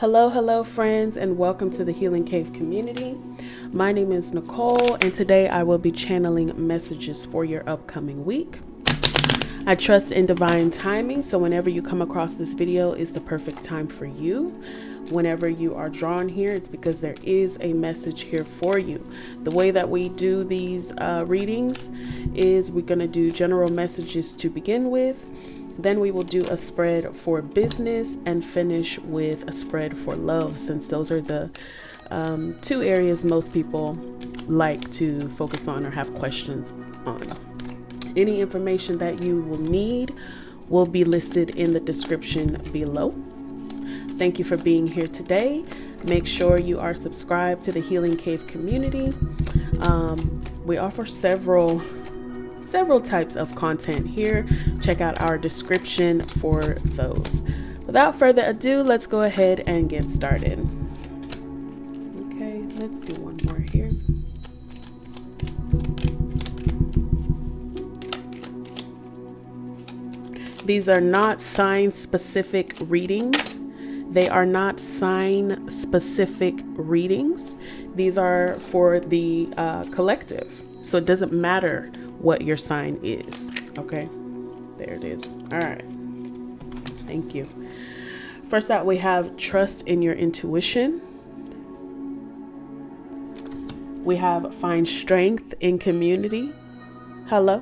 Hello, friends, and welcome to the Healing Cave community. My name is Nicole, and today I will be channeling messages for your upcoming week. I trust in divine timing, so whenever you come across this video is the perfect time for you. Whenever you are drawn here, it's because there is a message here for you. The way that we do these readings is we're going to do general messages to begin with. Then we will do a spread for business and finish with a spread for love, since those are the two areas most people like to focus on or have questions on. Any information that you will need will be listed in the description below. Thank you for being here today. Make sure you are subscribed to the Healing Cave community. We offer several types of content here. Check out our description for those. Without further ado, let's go ahead and get started. Okay, let's do one more here. These are not sign-specific readings. They are not sign-specific readings. These are for the collective. So it doesn't matter what your sign is. Okay, there it is. All right. Thank you. First out, we have trust in your intuition. We have find strength in community. Hello.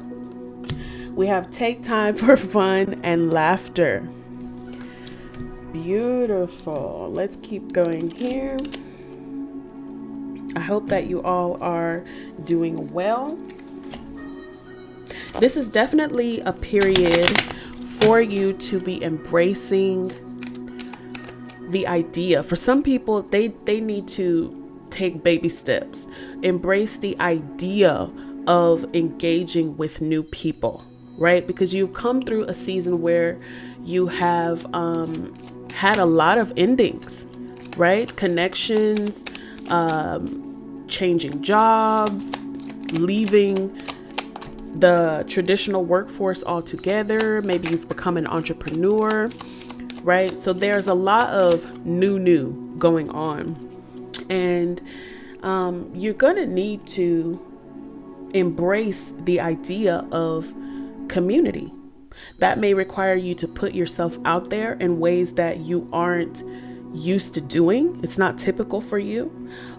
We have take time for fun and laughter. Beautiful. Let's keep going here. I hope that you all are doing well. This is definitely a period for you to be embracing the idea. For some people, they need to take baby steps. Embrace the idea of engaging with new people, right? Because you've come through a season where you have had a lot of endings, right? Connections, changing jobs, leaving the traditional workforce altogether. Maybe you've become an entrepreneur, right? So there's a lot of new going on, and you're gonna need to embrace the idea of community. That may require you to put yourself out there in ways that you aren't used to doing. It's not typical for you,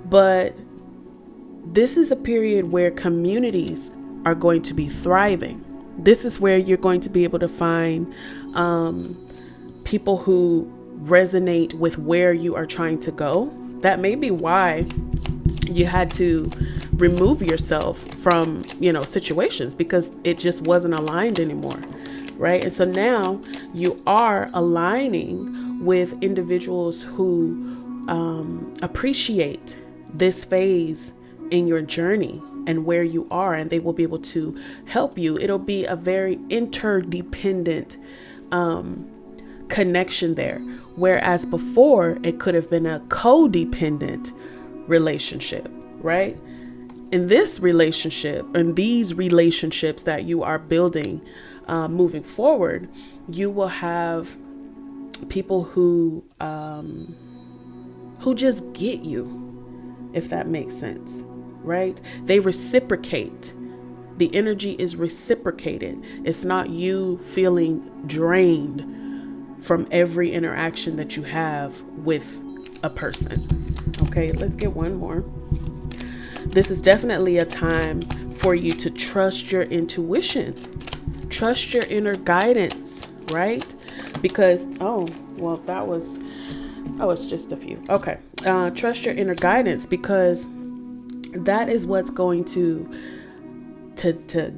but this is a period where communities are going to be thriving. This is where you're going to be able to find people who resonate with where you are trying to go. That may be why you had to remove yourself from, situations, because it just wasn't aligned anymore, right? And so now you are aligning with individuals who appreciate this phase in your journey and where you are, and they will be able to help you. It'll be a very interdependent connection there, whereas before it could have been a codependent relationship, right? In this relationship and these relationships that you are building moving forward, you will have people who just get you, if that makes sense, right? They reciprocate. The energy is reciprocated. It's not you feeling drained from every interaction that you have with a person. Okay, let's get one more. This is definitely a time for you to trust your intuition, trust your inner guidance, right? Because, that was just a few. Okay, trust your inner guidance, because that is what's going to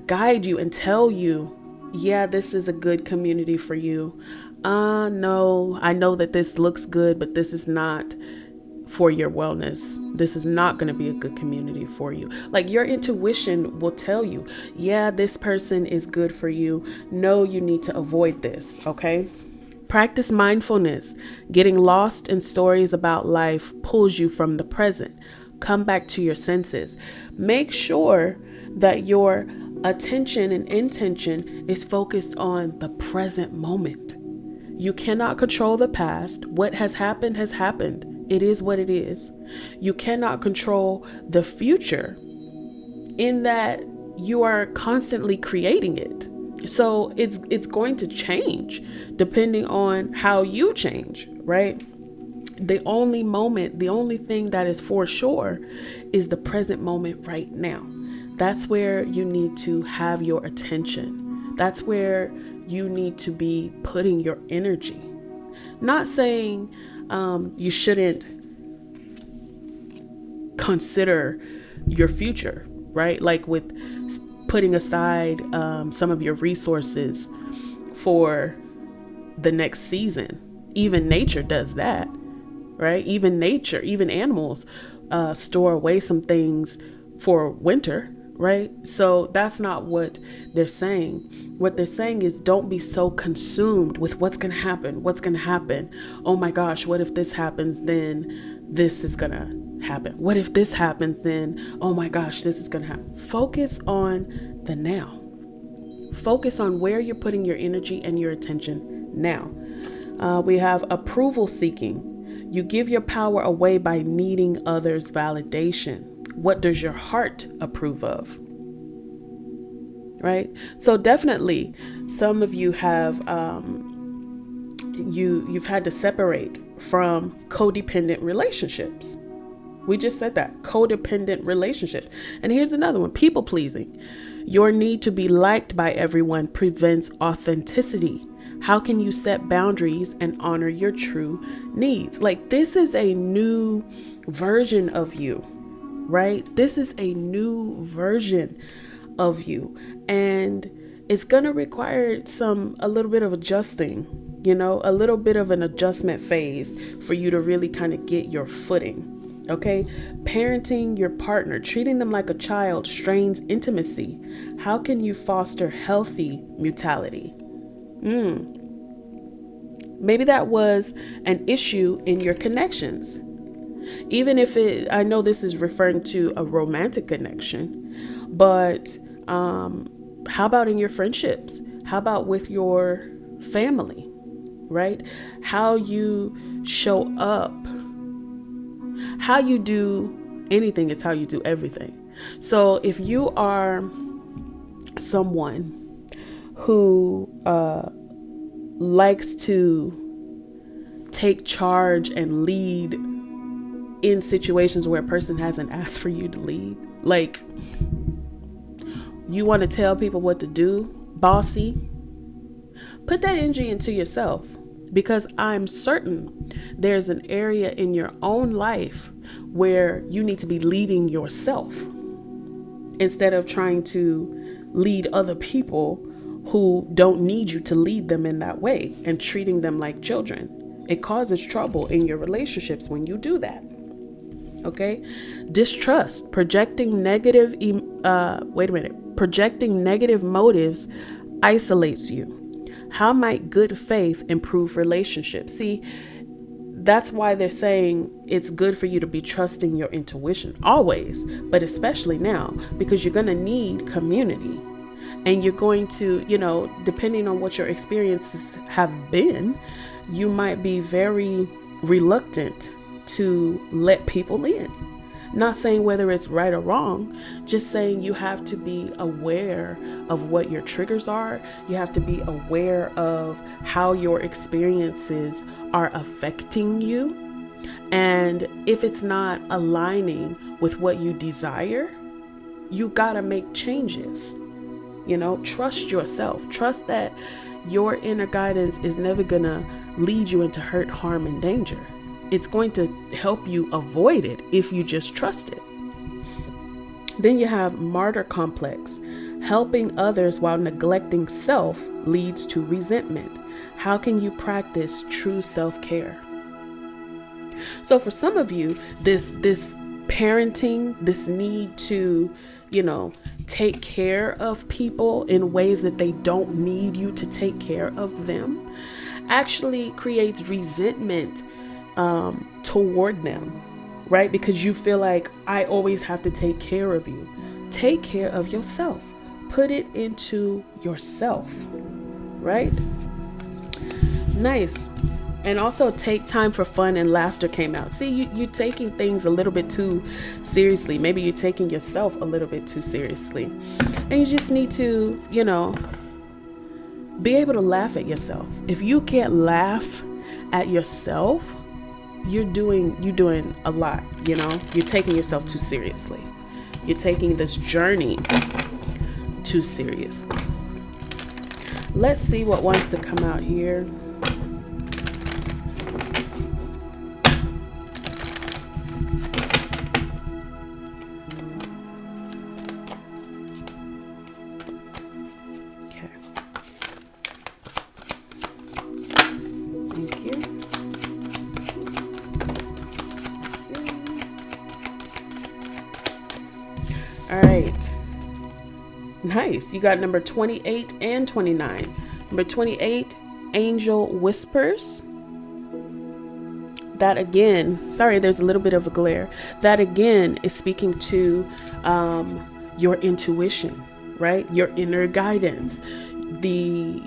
guide you and tell you, yeah, this is a good community for you. No, I know that this looks good, but this is not for your wellness. This is not going to be a good community for you. Like, your intuition will tell you, yeah, this person is good for you. No, you need to avoid this. Okay. Practice mindfulness. Getting lost in stories about life pulls you from the present. Come back to your senses. Make sure that your attention and intention is focused on the present moment. You cannot control the past. What has happened has happened. It is what it is. You cannot control the future, in that you are constantly creating it. So it's going to change depending on how you change, right? The only thing that is for sure is the present moment right now. That's where you need to have your attention. That's where you need to be putting your energy. Not saying you shouldn't consider your future, right? Like with putting aside some of your resources for the next season. Even nature does that, right? Even nature, even animals store away some things for winter, right? So that's not what they're saying. What they're saying is, don't be so consumed with what's going to happen. What's going to happen? Oh my gosh, what if this happens? Then this is going to happen. What if this happens? Then, oh my gosh, this is going to happen. Focus on the now. Focus on where you're putting your energy and your attention now. We have approval seeking. You give your power away by needing others' validation. What does your heart approve of? Right? So definitely some of you have you've had to separate from codependent relationships. We just said that, codependent relationships. And here's another one, people pleasing. Your need to be liked by everyone prevents authenticity. How can you set boundaries and honor your true needs? Like, this is a new version of you, right? This is a new version of you, and it's going to require a little bit of adjusting, a little bit of an adjustment phase for you to really kind of get your footing. Okay. Parenting your partner, treating them like a child strains intimacy. How can you foster healthy mutuality? Maybe that was an issue in your connections. Even if I know this is referring to a romantic connection, but how about in your friendships? How about with your family, right? How you show up, how you do anything is how you do everything. So if you are someone who likes to take charge and lead in situations where a person hasn't asked for you to lead, like you want to tell people what to do, bossy, put that energy into yourself, because I'm certain there's an area in your own life where you need to be leading yourself instead of trying to lead other people who don't need you to lead them in that way and treating them like children. It causes trouble in your relationships when you do that. Okay. Distrust, projecting negative motives isolates you. How might good faith improve relationships? See, that's why they're saying it's good for you to be trusting your intuition always, but especially now, because you're going to need community. And you're going to, depending on what your experiences have been, you might be very reluctant to let people in. Not saying whether it's right or wrong, just saying you have to be aware of what your triggers are. You have to be aware of how your experiences are affecting you. And if it's not aligning with what you desire, you gotta make changes. Trust yourself. Trust that your inner guidance is never gonna lead you into hurt, harm, and danger. It's going to help you avoid it if you just trust it. Then you have martyr complex. Helping others while neglecting self leads to resentment. How can you practice true self-care? So for some of you, this parenting, this need to, take care of people in ways that they don't need you to take care of them, actually creates resentment toward them, right? Because you feel like, I always have to take care of you. Take care of yourself. Put it into yourself, right? Nice. And also take time for fun and laughter came out. See, you're taking things a little bit too seriously. Maybe you're taking yourself a little bit too seriously. And you just need to, be able to laugh at yourself. If you can't laugh at yourself, you're doing a lot, You're taking yourself too seriously. You're taking this journey too seriously. Let's see what wants to come out here. All right. Nice. You got number 28 and 29. Number 28, Angel Whispers. That again, sorry, there's a little bit of a glare. That again is speaking to your intuition, right? Your inner guidance, the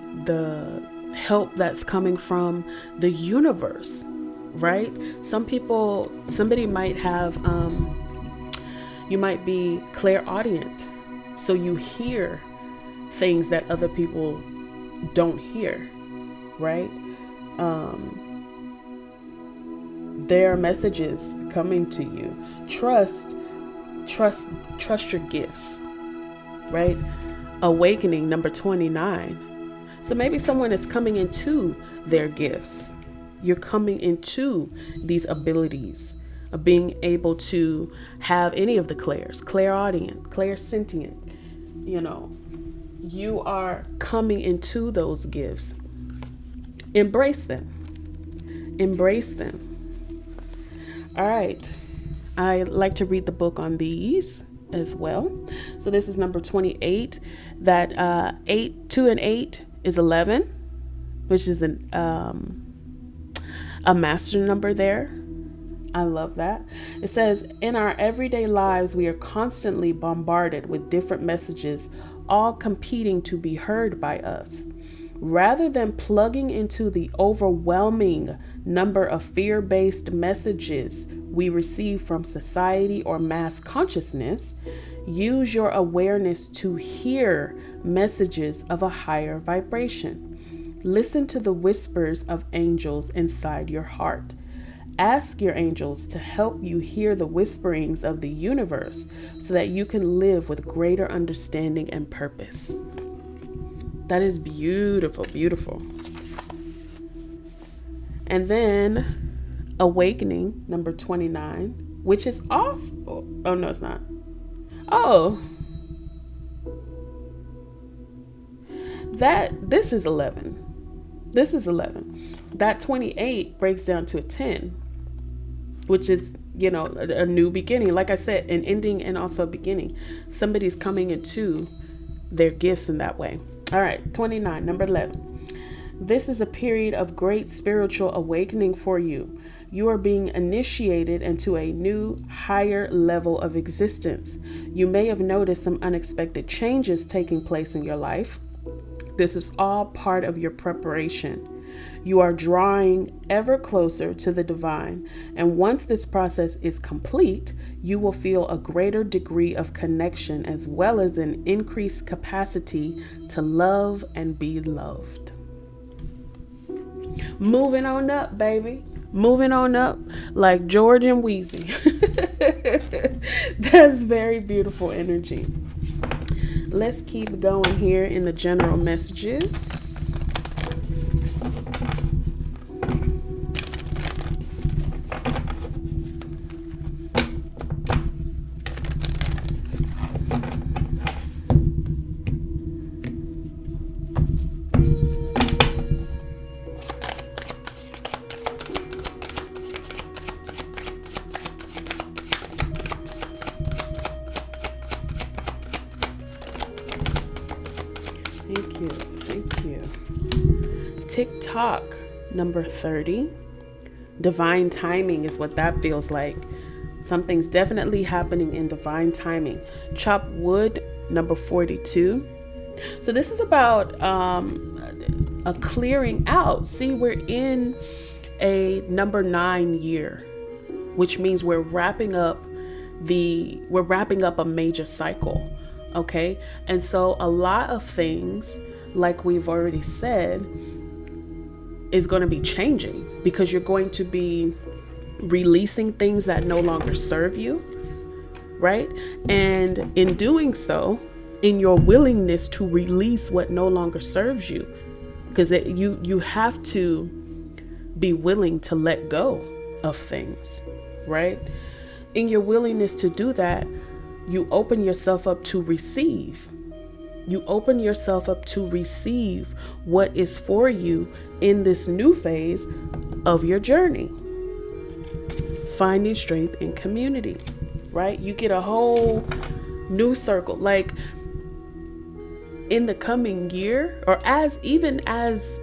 help that's coming from the universe, right? Somebody might have, you might be clairaudient, so you hear things that other people don't hear, right? There are messages coming to you. Trust your gifts, right? Awakening, number 29. So maybe someone is coming into their gifts. You're coming into these abilities of being able to have any of the clairs, clairaudient, clairsentient, you are coming into those gifts. Embrace them. Embrace them. All right. I like to read the book on these as well. So this is number 28. That 2 and 8 is 11, which is a master number there. I love that. It says, in our everyday lives, we are constantly bombarded with different messages, all competing to be heard by us. Rather than plugging into the overwhelming number of fear-based messages we receive from society or mass consciousness, use your awareness to hear messages of a higher vibration. Listen to the whispers of angels inside your heart. Ask your angels to help you hear the whisperings of the universe so that you can live with greater understanding and purpose. That is beautiful, beautiful. And then Awakening, number 29, which is also, oh no, it's not. Oh, this is 11. This is 11. That 28 breaks down to a 10. Which is, a new beginning. Like I said, an ending and also a beginning. Somebody's coming into their gifts in that way. All right, 29, number 11. This is a period of great spiritual awakening for you. You are being initiated into a new, higher level of existence. You may have noticed some unexpected changes taking place in your life. This is all part of your preparation. You are drawing ever closer to the divine, and once this process is complete, you will feel a greater degree of connection as well as an increased capacity to love and be loved. Moving on up, baby. Moving on up like George and Wheezy. That's very beautiful energy. Let's keep going here in the general messages. Thank you. TikTok, number 30. Divine timing is what that feels like. Something's definitely happening in divine timing. Chop wood, number 42. So this is about a clearing out. See, we're in a number 9 year, which means we're wrapping up a major cycle. Okay. And so a lot of things, like we've already said, is going to be changing, because you're going to be releasing things that no longer serve you, right? And in doing so, in your willingness to release what no longer serves you, because you have to be willing to let go of things, right? In your willingness to do that, you open yourself up to receive. You open yourself up to receive what is for you in this new phase of your journey. Finding strength in community, right? You get a whole new circle. Like in the coming year, or even as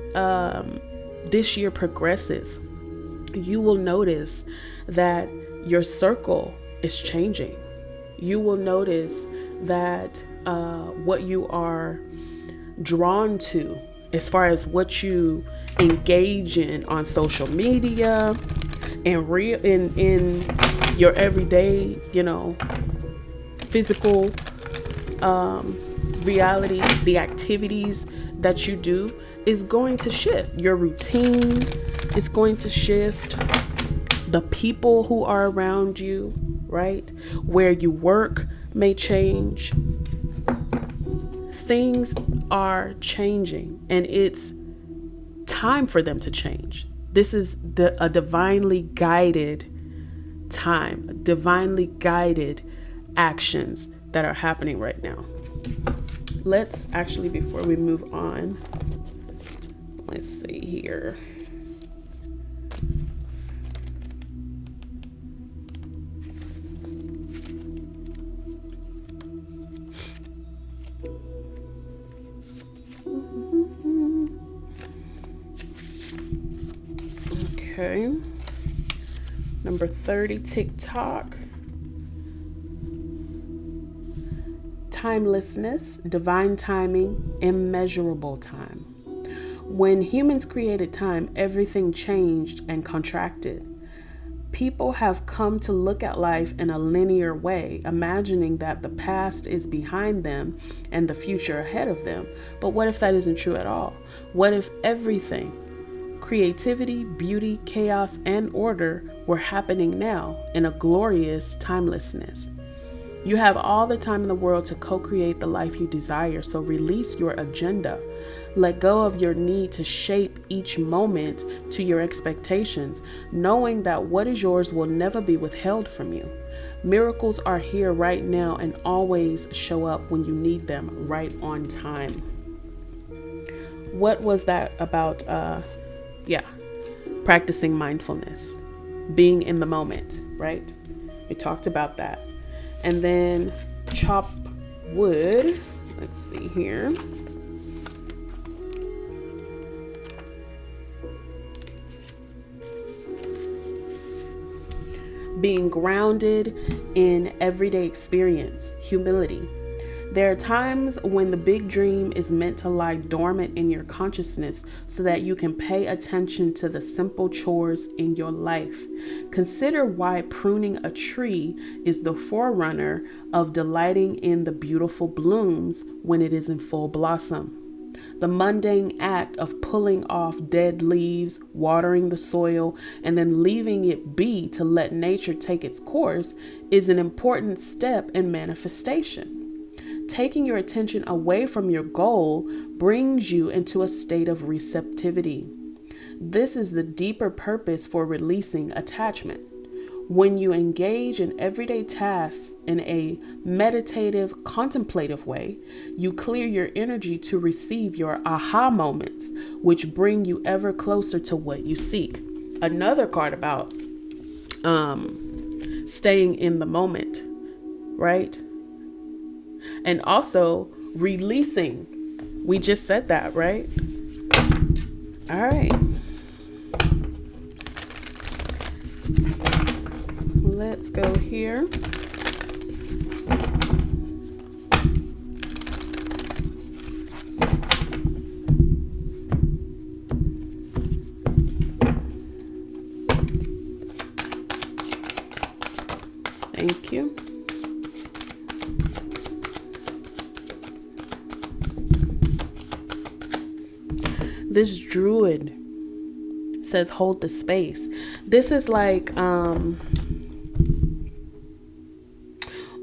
this year progresses, you will notice that your circle is changing. You will notice that what you are drawn to, as far as what you engage in on social media and in your everyday, physical reality, the activities that you do is going to shift. Your routine is going to shift. The people who are around you, right? Where you work may change. Things are changing, and it's time for them to change. This is a divinely guided time, divinely guided actions that are happening right now. Let's actually, before we move on, let's see here. Okay. Number 30, TikTok. Timelessness, divine timing, immeasurable time. When humans created time, everything changed and contracted. People have come to look at life in a linear way, imagining that the past is behind them and the future ahead of them. But what if that isn't true at all? What if everything, creativity, beauty, chaos, and order, were happening now in a glorious timelessness? You have all the time in the world to co-create the life you desire, so release your agenda. Let go of your need to shape each moment to your expectations, knowing that what is yours will never be withheld from you. Miracles are here right now and always show up when you need them, right on time. What was that about? Practicing mindfulness, being in the moment, right? We talked about that. And then chop wood. Let's see here. Being grounded in everyday experience, humility. There are times when the big dream is meant to lie dormant in your consciousness so that you can pay attention to the simple chores in your life. Consider why pruning a tree is the forerunner of delighting in the beautiful blooms when it is in full blossom. The mundane act of pulling off dead leaves, watering the soil, and then leaving it be to let nature take its course is an important step in manifestation. Taking your attention away from your goal brings you into a state of receptivity. This is the deeper purpose for releasing attachment. When you engage in everyday tasks in a meditative, contemplative way, you clear your energy to receive your aha moments, which bring you ever closer to what you seek. Another card about staying in the moment, right? And also releasing. We just said that, right? All right. Let's go here. Thank you. This druid says hold the space. This is like,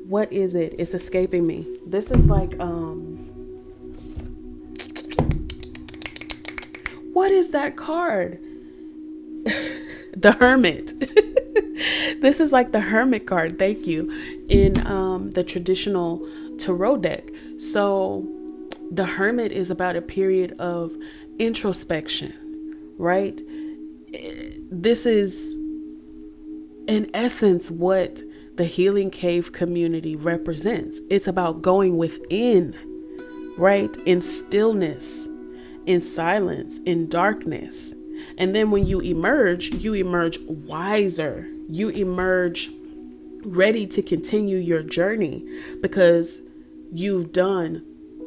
what is it? It's escaping me. This is like, what is that card? The Hermit. This is like the Hermit card. Thank you. In the traditional tarot deck. So the Hermit is about a period of introspection, right? This is in essence what the Healing Cave community represents. It's about going within, right? In stillness, in silence, in darkness. And then when you emerge wiser. You emerge ready to continue your journey because you've done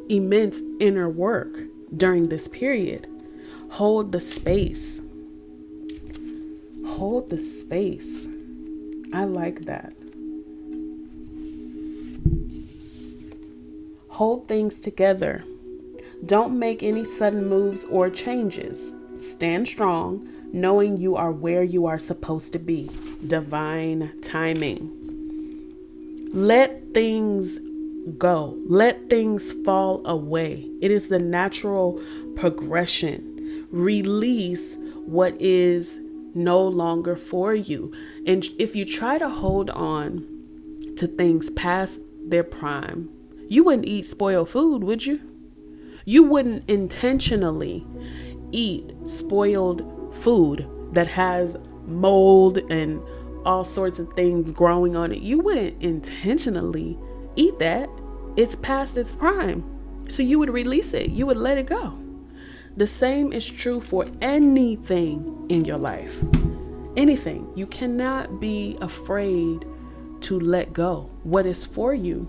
immense inner work during this period. Hold the space. Hold the space. I like that. Hold things together. Don't make any sudden moves or changes. Stand strong, knowing you are where you are supposed to be. Divine timing. Let things go. Let things fall away. It is the natural progression. Release what is no longer for you. And if you try to hold on to things past their prime, you wouldn't eat spoiled food, would you? You wouldn't intentionally eat spoiled food that has mold and all sorts of things growing on it. You wouldn't intentionally eat that. It's past its prime. So you would release it. You would let it go. The same is true for anything in your life. Anything. You cannot be afraid to let go. What is for you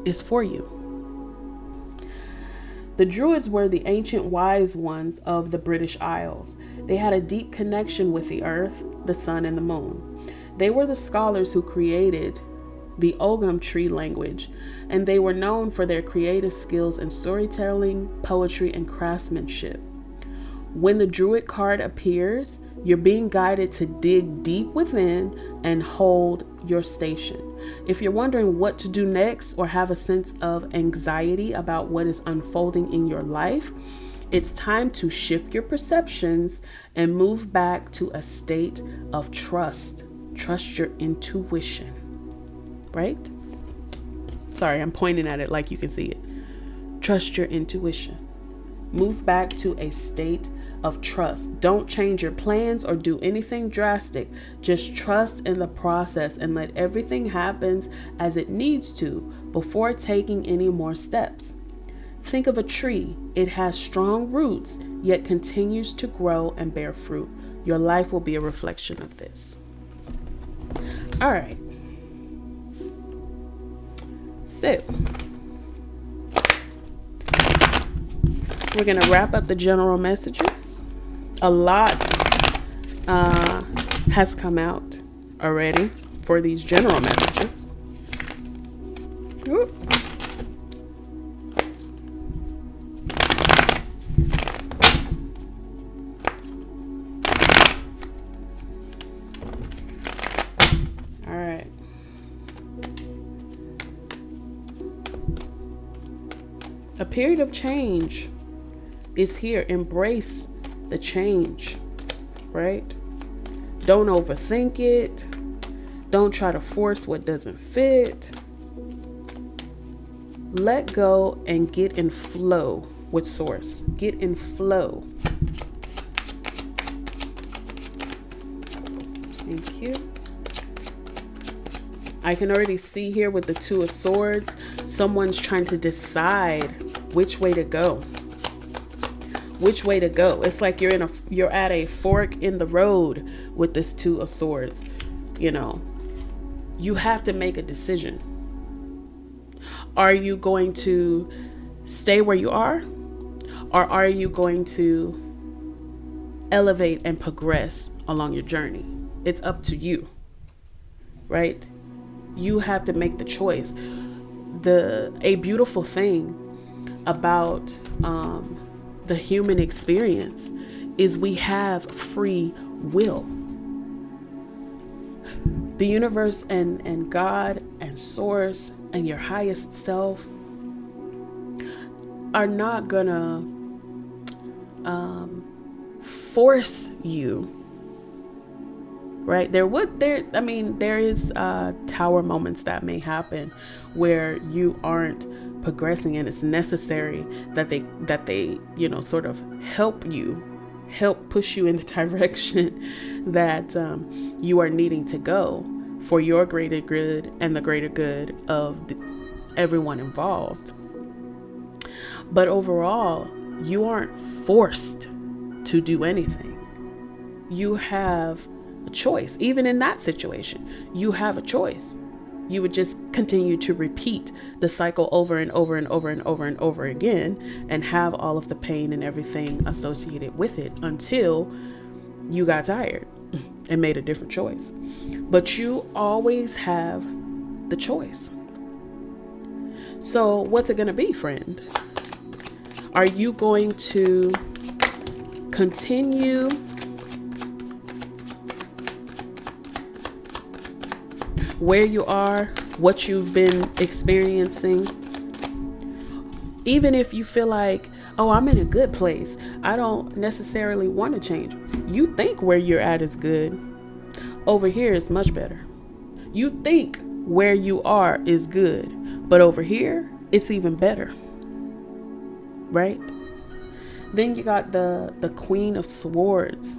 is for you. The Druids were the ancient wise ones of the British Isles. They had a deep connection with the earth, the sun, and the moon. They were the scholars who created the Ogham tree language, and they were known for their creative skills in storytelling, poetry, and craftsmanship. When the Druid card appears, you're being guided to dig deep within and hold your station. If you're wondering what to do next or have a sense of anxiety about what is unfolding in your life, it's time to shift your perceptions and move back to a state of trust. Trust your intuition, right? Sorry, I'm pointing at it like you can see it. Trust your intuition. Move back to a state of trust. Don't change your plans or do anything drastic. Just trust in the process and let everything happen as it needs to before taking any more steps. Think of a tree. It has strong roots, yet continues to grow and bear fruit. Your life will be a reflection of this. All right. So, we're going to wrap up the general messages. A lot has come out already for these general messages. Whoop. All right. A period of change is here. Embrace the change, right? Don't overthink it. Don't try to force what doesn't fit. Let go and get in flow with source. Get in flow. Thank you. I can already see here with the Two of Swords, someone's trying to decide which way to go. Which way to go. It's like you're at a fork in the road with this Two of Swords. You know, you have to make a decision. Are you going to stay where you are? Or are you going to elevate and progress along your journey? It's up to you, right? You have to make the choice. A beautiful thing about the human experience is we have free will. The universe and God and source and your highest self are not gonna force you, right? There is tower moments that may happen where you aren't progressing, and it's necessary that they sort of help push you in the direction that you are needing to go for your greater good and the greater good of everyone involved. But overall, you aren't forced to do anything. You have a choice. Even in that situation, you have a choice. You would just continue to repeat the cycle over and over and over and over and over again, and have all of the pain and everything associated with it until you got tired and made a different choice. But you always have the choice. So what's it going to be, friend? Are you going to continue where you are, what you've been experiencing? Even if you feel like, oh, I'm in a good place, I don't necessarily want to change. You think where you're at is good. Over here is much better. You think where you are is good, but over here it's even better. Right? Then you got the Queen of Swords.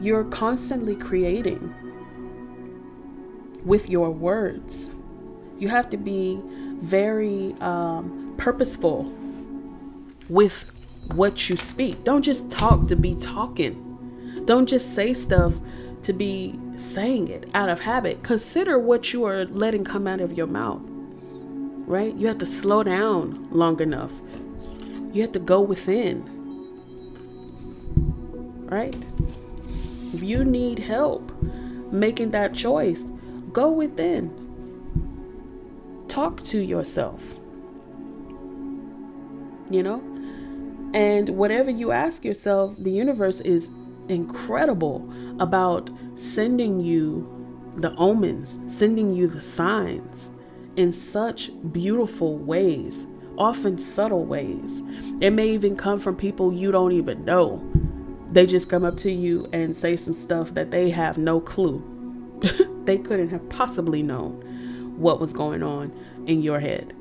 You're constantly creating with your words. You have to be very purposeful with what you speak. Don't just talk to be talking. Don't just say stuff to be saying it out of habit. Consider what you are letting come out of your mouth. Right? You have to slow down long enough. You have to go within. Right? If you need help making that choice, go within. Talk to yourself. And whatever you ask yourself, the universe is incredible about sending you the omens, sending you the signs in such beautiful ways, often subtle ways. It may even come from people you don't even know. They just come up to you and say some stuff that they have no clue. They couldn't have possibly known what was going on in your head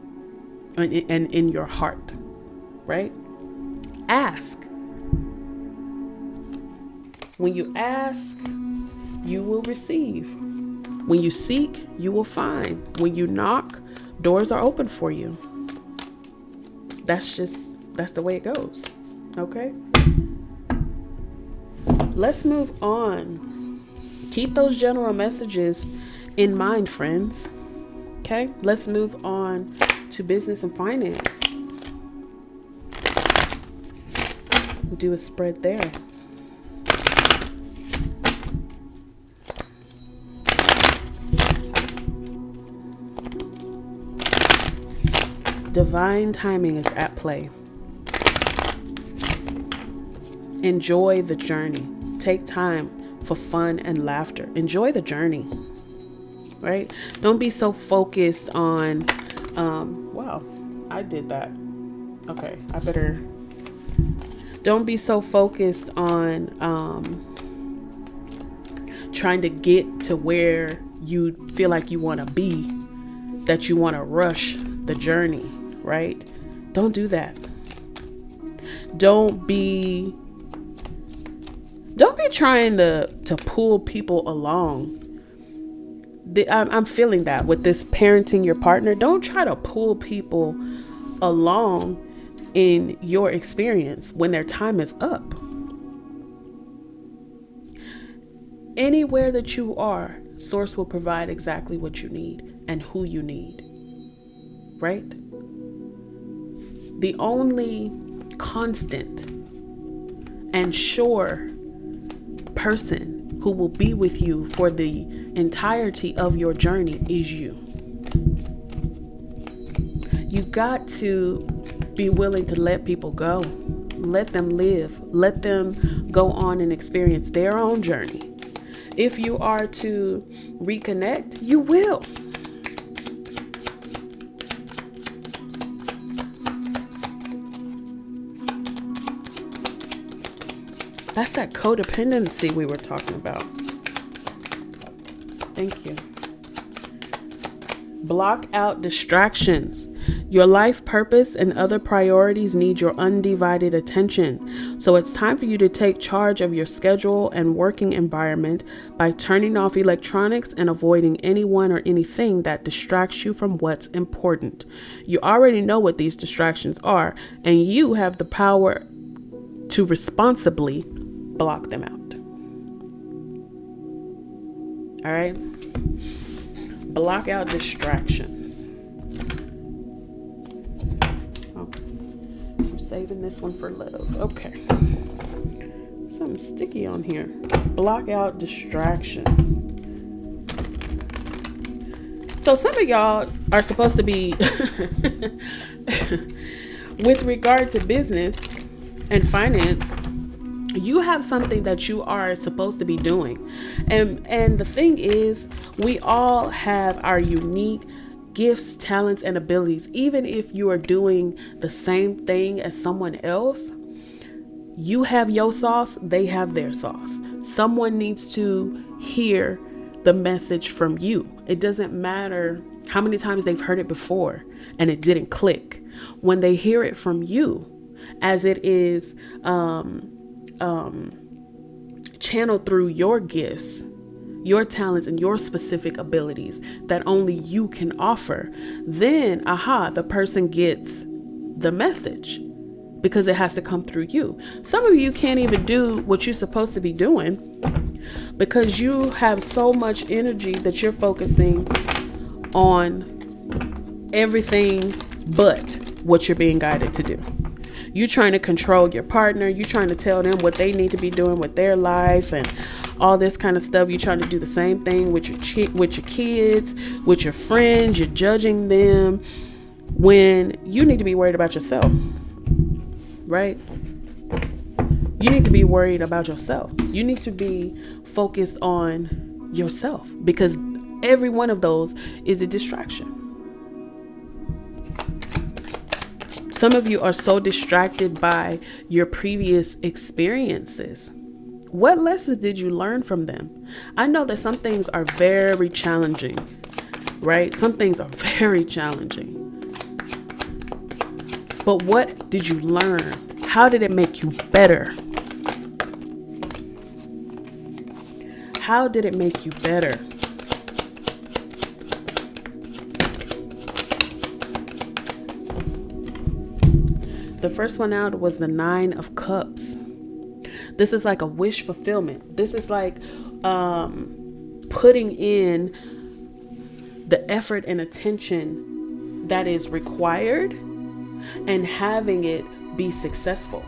and in your heart, right? Ask. When you ask, you will receive. When you seek, you will find. When you knock, doors are open for you. That's the way it goes. Okay? Let's move on. Keep those general messages in mind, friends. Okay? Let's move on to business and finance. Do a spread there. Divine timing is at play. Enjoy the journey. Take time for fun and laughter. Enjoy the journey, right? Don't be so focused on, wow, I did that. Okay, don't be so focused on trying to get to where you feel like you want to be, that you want to rush the journey, right? Don't do that. Don't be trying to pull people along. I'm feeling that with this parenting your partner. Don't try to pull people along in your experience when their time is up. Anywhere that you are, Source will provide exactly what you need and who you need. Right? The only constant and sure person who will be with you for the entirety of your journey is you. You got to be willing to let people go. Let them live. Let them go on and experience their own journey. If you are to reconnect, you will. That's that codependency we were talking about. Thank you. Block out distractions. Your life purpose and other priorities need your undivided attention. So it's time for you to take charge of your schedule and working environment by turning off electronics and avoiding anyone or anything that distracts you from what's important. You already know what these distractions are, and you have the power to responsibly block them out. All right? Block out distractions. Okay. We're saving this one for love. Okay. Something sticky on here. Block out distractions. So some of y'all are supposed to be, with regard to business and finance, you have something that you are supposed to be doing. And the thing is, we all have our unique gifts, talents, and abilities. Even if you are doing the same thing as someone else, you have your sauce, they have their sauce. Someone needs to hear the message from you. It doesn't matter how many times they've heard it before and it didn't click. When they hear it from you, as it is channeled through your gifts, your talents, and your specific abilities that only you can offer, then the person gets the message because it has to come through you. Some of you can't even do what you're supposed to be doing because you have so much energy that you're focusing on everything but what you're being guided to do. You're trying to control your partner. You're trying to tell them what they need to be doing with their life and all this kind of stuff. You're trying to do the same thing with your kids, with your friends. You're judging them when you need to be worried about yourself, right? You need to be worried about yourself. You need to be focused on yourself because every one of those is a distraction. Some of you are so distracted by your previous experiences. What lessons did you learn from them? I know that some things are very challenging, right? Some things are very challenging. But what did you learn? How did it make you better? How did it make you better? The first one out was the 9 of Cups. This is like a wish fulfillment. This is like putting in the effort and attention that is required and having it be successful.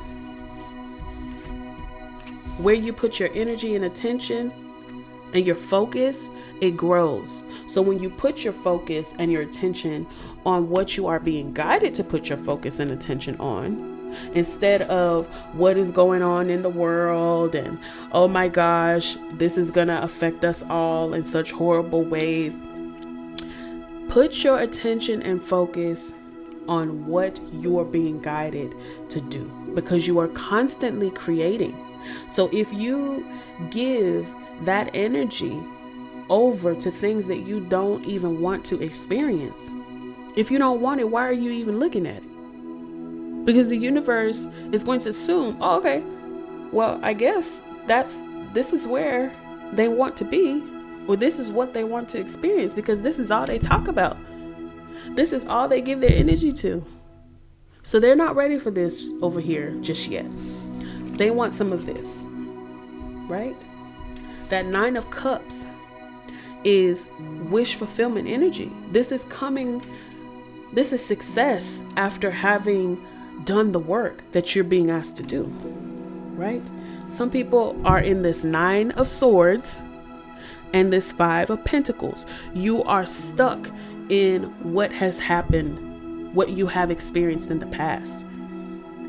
Where you put your energy and attention and your focus, it grows. So when you put your focus and your attention on what you are being guided to put your focus and attention on, instead of what is going on in the world and, oh my gosh, this is gonna affect us all in such horrible ways, put your attention and focus on what you are being guided to do, because you are constantly creating. So if you give that energy over to things that you don't even want to experience, if you don't want it, why are you even looking at it? Because the universe is going to assume, oh, okay, well, I guess this is where they want to be, or this is what they want to experience, because this is all they talk about. This is all they give their energy to. So they're not ready for this over here just yet. They want some of this, right? That 9 of Cups is wish fulfillment energy. This is success after having done the work that you're being asked to do, right? Some people are in this 9 of Swords and this 5 of Pentacles. You are stuck in what has happened, what you have experienced in the past,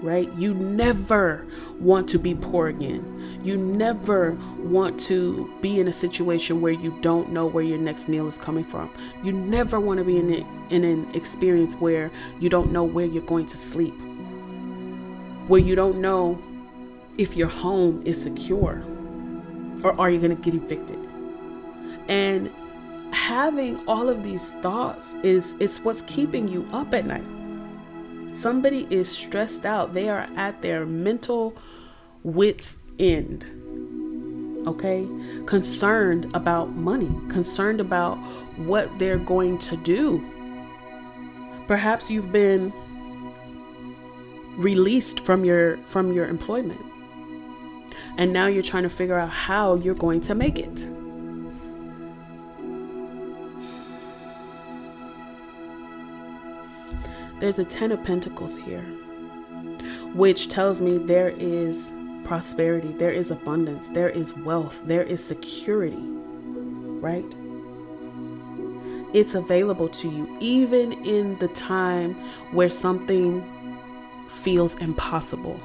right? You never want to be poor again. You never want to be in a situation where you don't know where your next meal is coming from. You never want to be in an experience where you don't know where you're going to sleep, where you don't know if your home is secure or are you going to get evicted. And having all of these thoughts is what's keeping you up at night. Somebody is stressed out. They are at their mental wit's end. Okay? Concerned about money, concerned about what they're going to do. Perhaps you've been released from your employment, and now you're trying to figure out how you're going to make it. There's a 10 of Pentacles here, which tells me there is prosperity, there is abundance, there is wealth, there is security, right? It's available to you, even in the time where something feels impossible.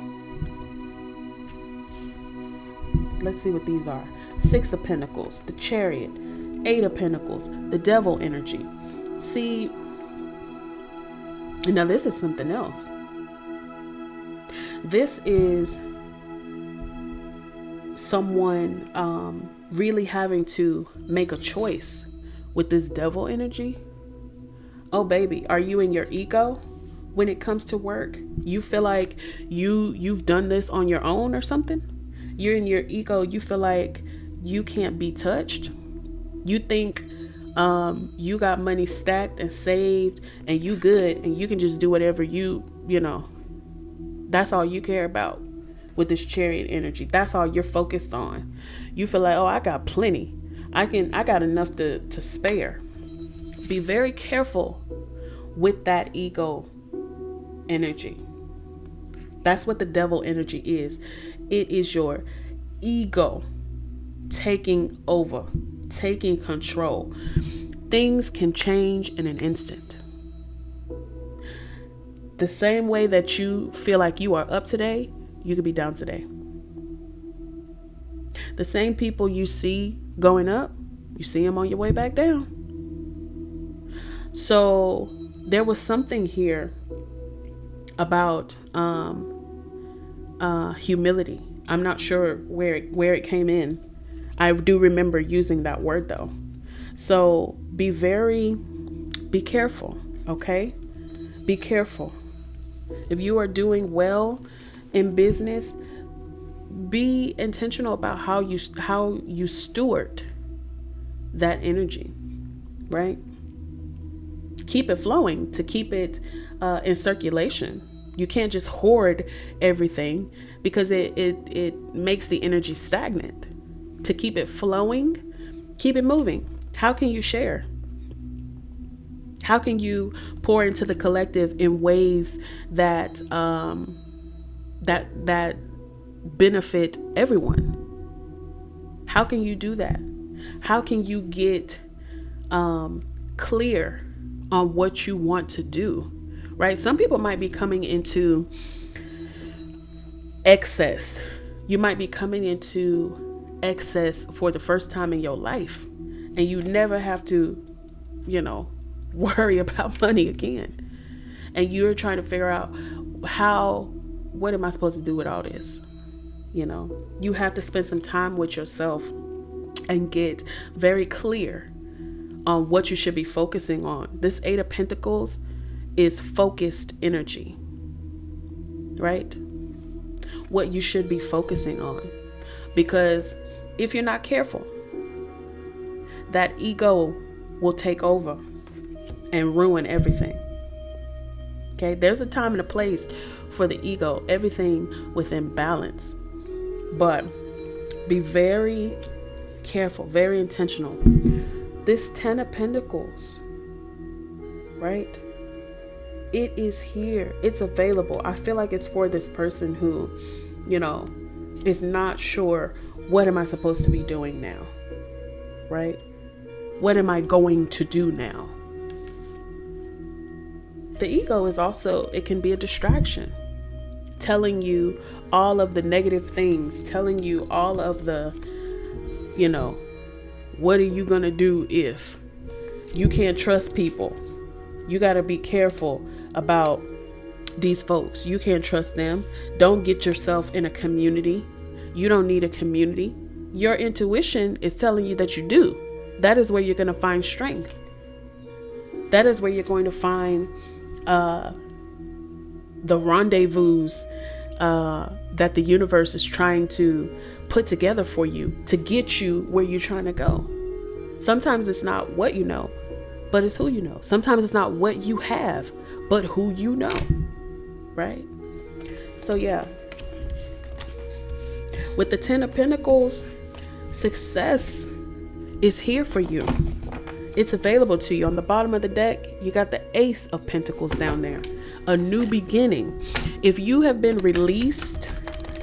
Let's see what these are. 6 of Pentacles, the Chariot, 8 of Pentacles, the Devil energy. See, now this is something else. This is someone really having to make a choice with this Devil energy. Oh baby, are you in your ego when it comes to work? You feel like you've done this on your own or something? You're in your ego. You feel like you can't be touched. You think you got money stacked and saved and you good and you can just do whatever you know. That's all you care about with this Chariot energy. That's all you're focused on. You feel like, oh, I got plenty. I got enough to spare. Be very careful with that ego energy. That's what the Devil energy is. It is your ego taking over, taking control. Things can change in an instant. The same way that you feel like you are up today, you could be down today. The same people you see going up, you see them on your way back down. So there was something here about humility. I'm not sure where it came in. I do remember using that word though. So be careful, okay? Be careful. If you are doing well in business, be intentional about how you steward that energy, right? Keep it flowing, to keep it in circulation. You can't just hoard everything because it makes the energy stagnant. To keep it flowing, keep it moving. How can you share? How can you pour into the collective in ways that that benefit everyone? How can you do that? How can you get clear on what you want to do? Right? Some people might be coming into excess. You might be coming into excess for the first time in your life, and you never have to, worry about money again. And you're trying to figure out what am I supposed to do with all this? You have to spend some time with yourself and get very clear on what you should be focusing on. This 8 of Pentacles is focused energy, right? What you should be focusing on. Because if you're not careful, that ego will take over and ruin everything. Okay, there's a time and a place for the ego, everything within balance. But be very careful, very intentional. This 10 of Pentacles, right? It is here. It's available. I feel like it's for this person who, is not sure, what am I supposed to be doing now? Right? What am I going to do now? The ego is also, it can be a distraction, telling you all of the negative things, telling you all of the, what are you going to do if you can't trust people? You got to be careful about these folks. You can't trust them. Don't get yourself in a community. You don't need a community. Your intuition is telling you that you do. That is where you're going to find strength. That is where you're going to find the rendezvous that the universe is trying to put together for you to get you where you're trying to go. Sometimes it's not what you know, but it's who you know. Sometimes it's not what you have, but who you know. Right? So yeah. With the 10 of Pentacles, success is here for you. It's available to you. On the bottom of the deck, you got the Ace of Pentacles down there. A new beginning. If you have been released,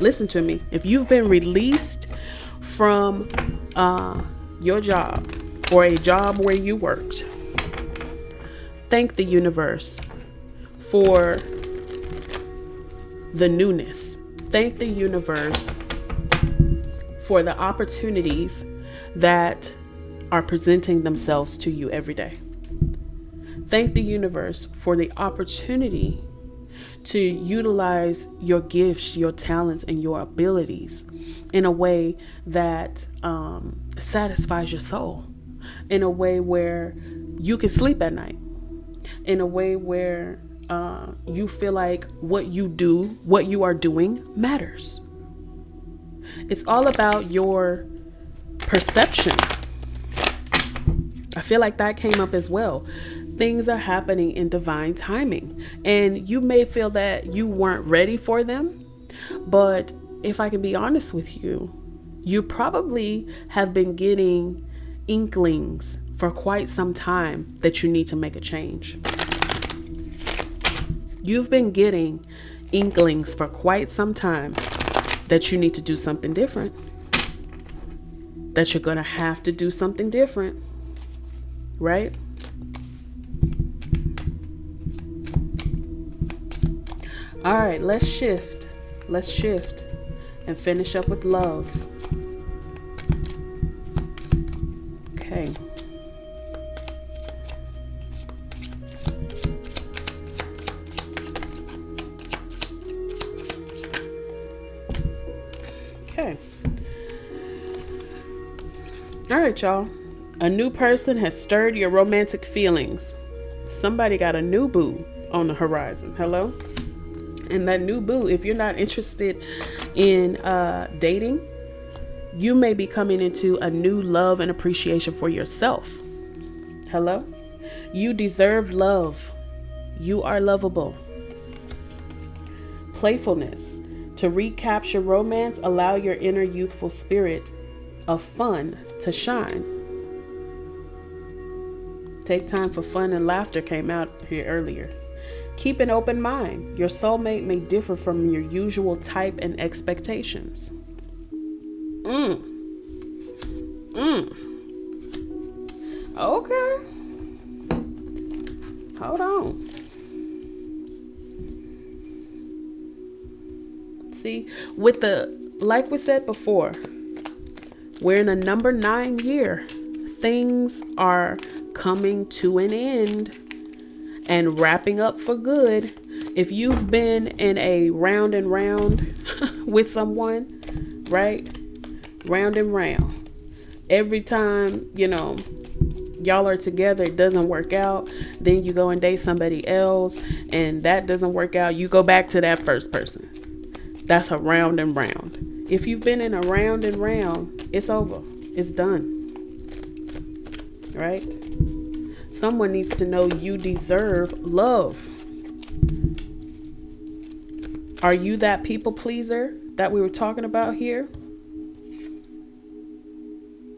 listen to me. If you've been released from your job or a job where you worked, thank the universe for the newness. Thank the universe for the opportunities that are presenting themselves to you every day. Thank the universe for the opportunity to utilize your gifts, your talents, and your abilities in a way that satisfies your soul, in a way where you can sleep at night, in a way where you feel like what you are doing matters. It's all about your perception. I feel like that came up as well. Things are happening in divine timing, and you may feel that you weren't ready for them. But if I can be honest with you, you probably have been getting inklings for quite some time that you need to make a change. You've been getting inklings for quite some time that you need to do something different, that you're going to have to do something different, right? All right, let's shift and finish up with love. Okay. Okay. All right, y'all. A new person has stirred your romantic feelings. Somebody got a new boo on the horizon. Hello? And that new boo, if you're not interested in dating, you may be coming into a new love and appreciation for yourself. Hello? You deserve love. You are lovable. Playfulness. To recapture romance, allow your inner youthful spirit of fun to shine. Take time for fun and laughter came out here earlier. Keep an open mind. Your soulmate may differ from your usual type and expectations. Okay. Hold on. See, with like we said before, we're in a number 9 year. Things are coming to an end and wrapping up for good. If you've been in a round and round with someone, right? Round and round. Every time, y'all are together, it doesn't work out. Then you go and date somebody else and that doesn't work out. You go back to that first person. That's a round and round. If you've been in a round and round, it's over. It's done. Right? Someone needs to know you deserve love. Are you that people pleaser that we were talking about here?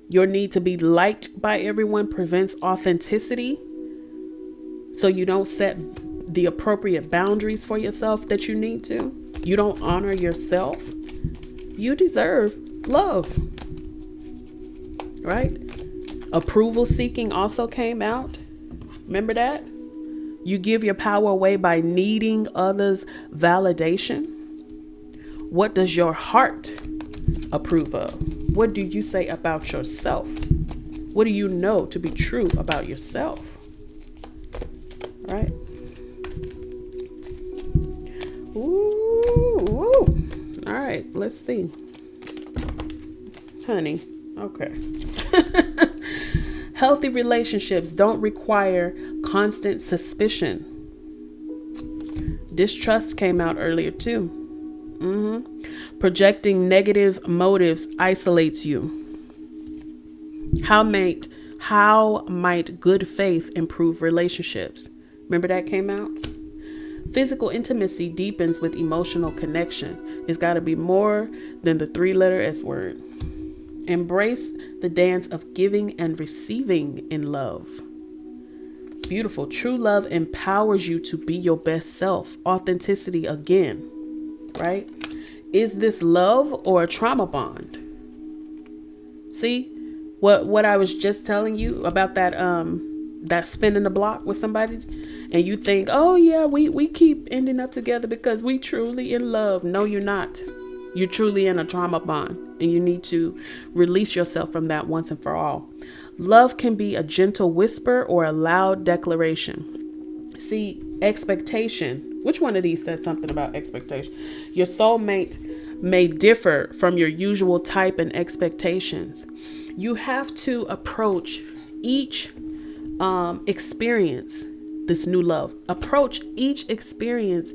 Your need to be liked by everyone prevents authenticity. So you don't set the appropriate boundaries for yourself that you need to. You don't honor yourself. You deserve love, right? Approval seeking also came out. Remember that? You give your power away by needing others' validation. What does your heart approve of? What do you say about yourself? What do you know to be true about yourself? Right? Ooh. All right, let's see. Honey, okay. Healthy relationships don't require constant suspicion. Distrust came out earlier too. Projecting negative motives isolates you. How might good faith improve relationships? Remember that came out? Physical intimacy deepens with emotional connection. It's got to be more than the 3-letter S word. Embrace the dance of giving and receiving in love. Beautiful. True love empowers you to be your best self. Authenticity again, right? Is this love or a trauma bond? See what I was just telling you about that spinning the block with somebody, and you think, oh yeah, we keep ending up together because we truly in love. No, you're not. You're truly in a trauma bond, and you need to release yourself from that once and for all. Love can be a gentle whisper or a loud declaration. See, expectation. Which one of these said something about expectation? Your soulmate may differ from your usual type and expectations. You have to approach each experience, this new love. Approach each experience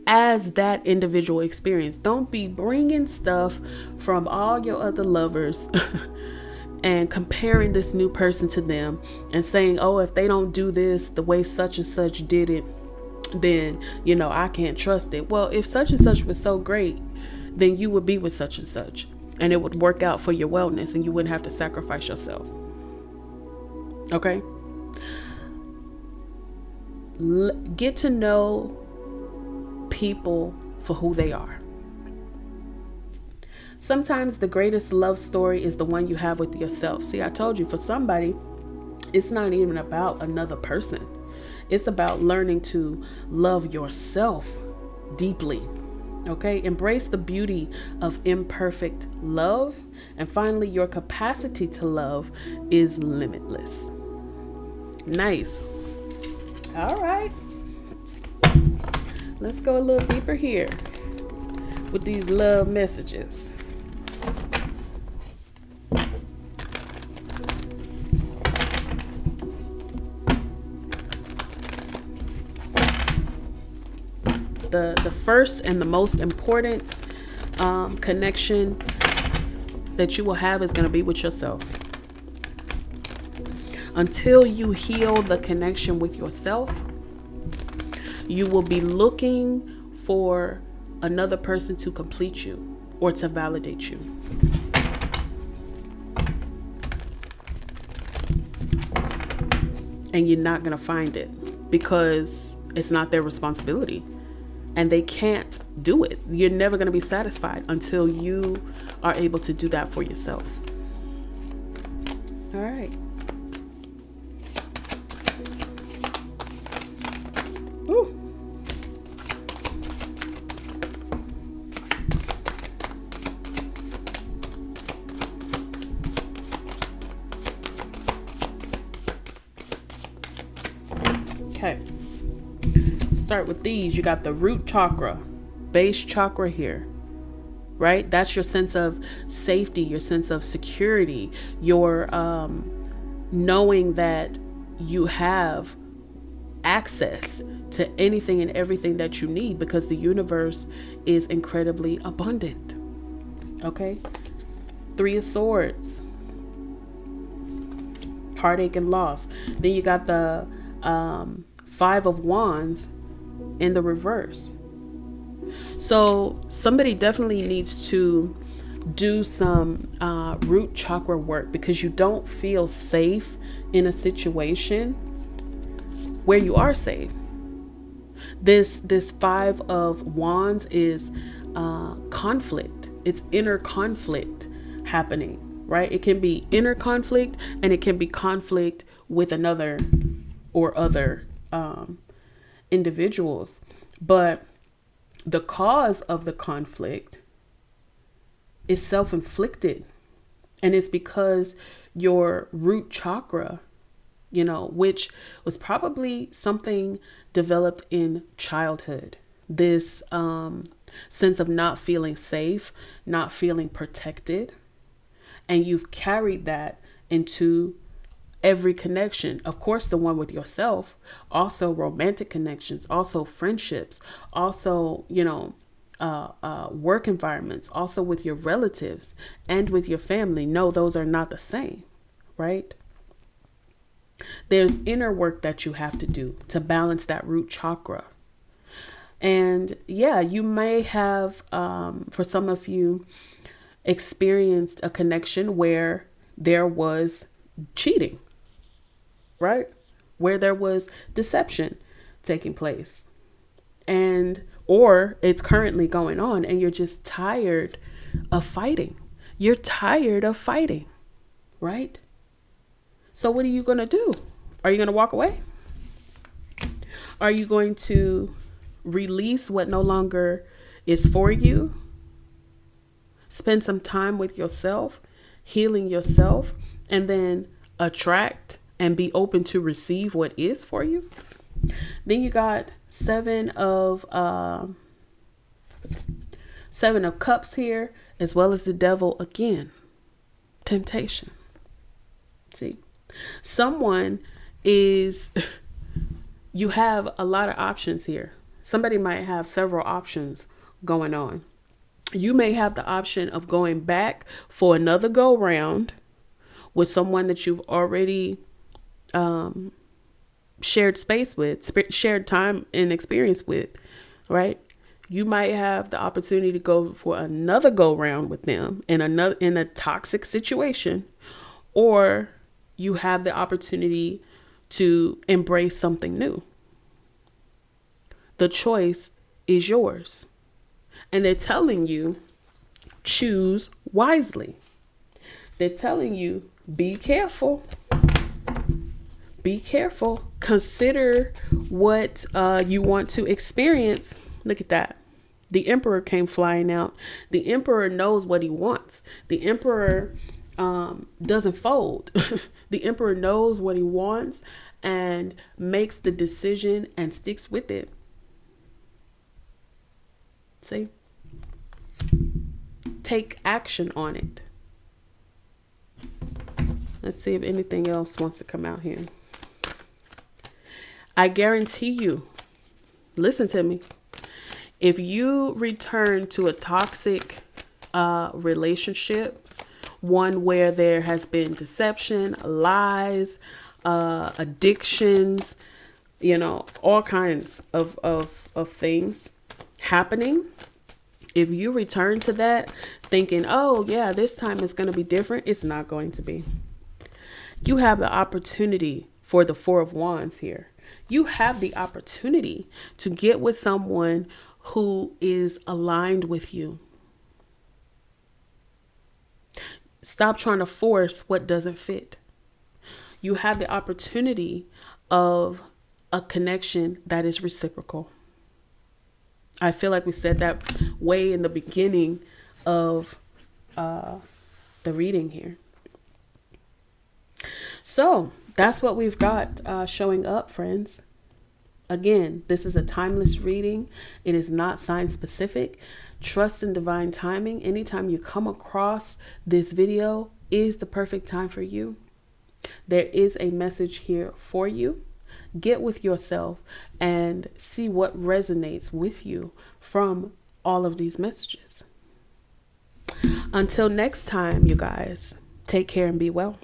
as that individual experience. Don't be bringing stuff from all your other lovers and comparing this new person to them and saying, oh, if they don't do this the way such and such did it, then, I can't trust it. Well, if such and such was so great, then you would be with such and such, and it would work out for your wellness, and you wouldn't have to sacrifice yourself. Okay? Get to know people for who they are. Sometimes the greatest love story is the one you have with yourself. See, I told you, for somebody, it's not even about another person. It's about learning to love yourself deeply. Okay? Embrace the beauty of imperfect love. And finally, your capacity to love is limitless. Nice. All right. Let's go a little deeper here with these love messages. The first and the most important connection that you will have is going to be with yourself. Until you heal the connection with yourself, you will be looking for another person to complete you or to validate you. And you're not going to find it because it's not their responsibility. And they can't do it. You're never going to be satisfied until you are able to do that for yourself. All right. Ooh. Okay. Start with these. You got the root chakra, base chakra here, right? That's your sense of safety, your sense of security, your knowing that you have access to anything and everything that you need because the universe is incredibly abundant. Okay? 3 of Swords, heartache and loss. Then you got the 5 of Wands in the reverse. So somebody definitely needs to do some root chakra work because you don't feel safe in a situation where you are safe. This 5 of Wands is conflict. It's inner conflict happening, right? It can be inner conflict, and it can be conflict with another or other individuals. But the cause of the conflict is self-inflicted. And it's because your root chakra, which was probably something developed in childhood, this sense of not feeling safe, not feeling protected. And you've carried that into every connection. Of course, the one with yourself, also romantic connections, also friendships, also, work environments, also with your relatives and with your family. No, those are not the same, right? There's inner work that you have to do to balance that root chakra. And yeah, you may have, for some of you, experienced a connection where there was cheating, right? Where there was deception taking place, or it's currently going on, and you're just tired of fighting. You're tired of fighting, right? So what are you going to do? Are you going to walk away? Are you going to release what no longer is for you? Spend some time with yourself, healing yourself, and then attract and be open to receive what is for you. Then you got seven of cups here, as well as the devil again. Temptation. See, someone you have a lot of options here. Somebody might have several options going on. You may have the option of going back for another go round with someone that you've already shared space with, shared time and experience with, right? You might have the opportunity to go for another go round with them in a toxic situation, or you have the opportunity to embrace something new. The choice is yours. And they're telling you, choose wisely. They're telling you, be careful. Be careful. Consider what you want to experience. Look at that. The emperor came flying out. The emperor knows what he wants. The emperor doesn't fold. The emperor knows what he wants and makes the decision and sticks with it. See? Take action on it. Let's see if anything else wants to come out here. I guarantee you, listen to me. If you return to a toxic relationship, one where there has been deception, lies, addictions, all kinds of things happening. If you return to that thinking, oh yeah, this time it's going to be different, it's not going to be. You have the opportunity for the Four of Wands here. You have the opportunity to get with someone who is aligned with you. Stop trying to force what doesn't fit. You have the opportunity of a connection that is reciprocal. I feel like we said that way in the beginning of the reading here. So that's what we've got showing up, friends. Again, this is a timeless reading. It is not sign specific. Trust in divine timing. Anytime you come across this video is the perfect time for you. There is a message here for you. Get with yourself and see what resonates with you from all of these messages. Until next time, you guys, take care and be well.